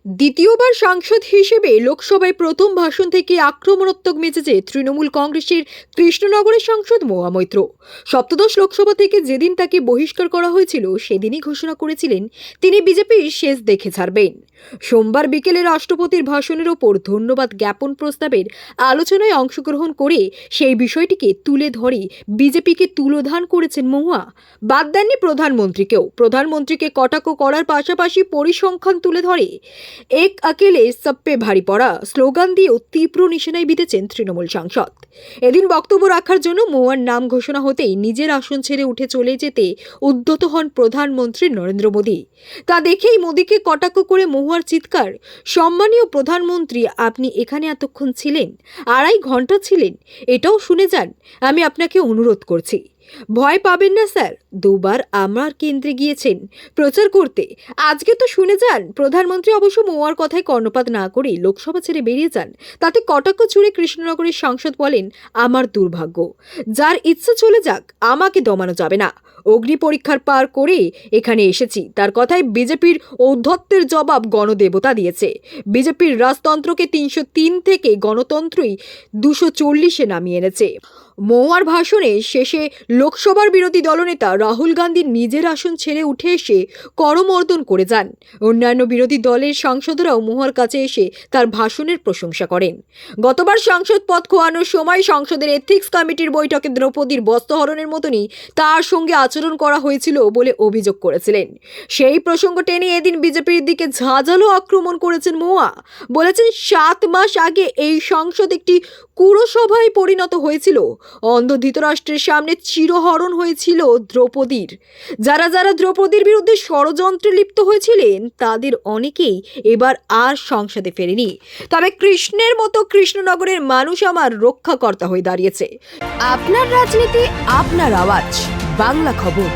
দ্বিতীয়বার সাংসদ হিসেবে লোকসভায় প্রথম ভাষণ থেকে আক্রমণাত্মক মেজাজে তৃণমূল কংগ্রেসের কৃষ্ণনগরের সাংসদ মহুয়া মৈত্র। সপ্তদশ লোকসভা থেকে যেদিন তাকে বহিষ্কার করা হয়েছিল সেদিনই ঘোষণা করেছিলেন তিনি বিজেপির শেষ দেখে ছাড়বেন। সোমবার বিকেলে রাষ্ট্রপতির ভাষণের ওপর ধন্যবাদ জ্ঞাপন প্রস্তাবের আলোচনায় অংশগ্রহণ করে সেই বিষয়টিকে তুলে ধরে বিজেপিকে তুলোধান করেছেন মহুয়া। বাদ দেননি প্রধানমন্ত্রীকে কটাক্ষ করার পাশাপাশি পরিসংখ্যান তুলে ধরে এক अकेले सब पे ভারী পড়া স্লোগান দিয়েও তীব্র নিশানায় বিঁধেছেন তৃণমূল সাংসদ। এদিন বক্তব্য রাখার জন্য মহুয়ার নাম ঘোষণা হতেই নিজের আসন ছেড়ে উঠে চলে যেতে উদ্যত হন প্রধানমন্ত্রী নরেন্দ্র মোদী। তা দেখেই মোদীকে কটাক্ষ করে মহুয়ার চিৎকার, সম্মানীয় প্রধানমন্ত্রী, আপনি এখানে এতক্ষণ ছিলেন, 2.5 ঘন্টা ছিলেন, এটাও শুনে যান। আমি আপনাকে অনুরোধ করছি, ভয় পাবেন না স্যার, 2বার আমার কেন্দ্রে গিয়েছেন প্রচার করতে, আজকে তো শুনে যান। প্রধানমন্ত্রী অবশ্য মহুয়ার কথায় কর্ণপাত না করে লোকসভা ছেড়ে বেরিয়ে যান। তাতে কটাক্ষ ছুড়ে কৃষ্ণনগরের সাংসদ বলেন, আমার দুর্ভাগ্য, যার ইচ্ছা চলে যাক, আমাকে দমানো যাবে না। অগ্নি পরীক্ষার পার করে এখানে এসেছি। তার কথায় বিজেপির ঔদ্ধত্যের জবাব গণদেবতা দিয়েছে। বিজেপির রাজতন্ত্রকে 303 থেকে গণতন্ত্রই 240-এ নামিয়ে এনেছে। মহুয়ার ভাষণে শেষে লোকসভার বিরোধী দলনেতা রাহুল গান্ধী নিজের আসন ছেড়ে উঠে এসে করমর্দন করে যান। অন্যান্য বিরোধী দলের সাংসদরাও মহুয়ার কাছে এসে তার ভাষণের প্রশংসা করেন। গতবার সাংসদ পদ খোয়ানোর সময় সংসদের এথিক্স কমিটির বৈঠকে দ্রৌপদীর বস্ত্রহরণের মতনই তার সঙ্গে আচরণ করা হয়েছিল বলে অভিযোগ করেছিলেন। সেই প্রসঙ্গ টেনে এদিন বিজেপির দিকে ঝাঁঝালো আক্রমণ করেছেন মহুয়া। বলেছেন, 7 মাস আগে এই সংসদ একটি কুরসভায় পরিণত হয়েছিল। অন্ধ ধৃতরাষ্ট্রের সামনে চিরহরণ হয়েছিল দ্রৌপদীর। যারা দ্রৌপদীর বিরুদ্ধে ষড়যন্ত্রে লিপ্ত হয়েছিলেন তাদের অনেকেই এবার আর সংসদে ফেরেনি। তবে কৃষ্ণের মতো কৃষ্ণনগরের মানুষ আমার রক্ষাকর্তা হয়ে দাঁড়িয়েছে। আপনার রাজনীতি, আপনার আওয়াজ, বাংলা খবর।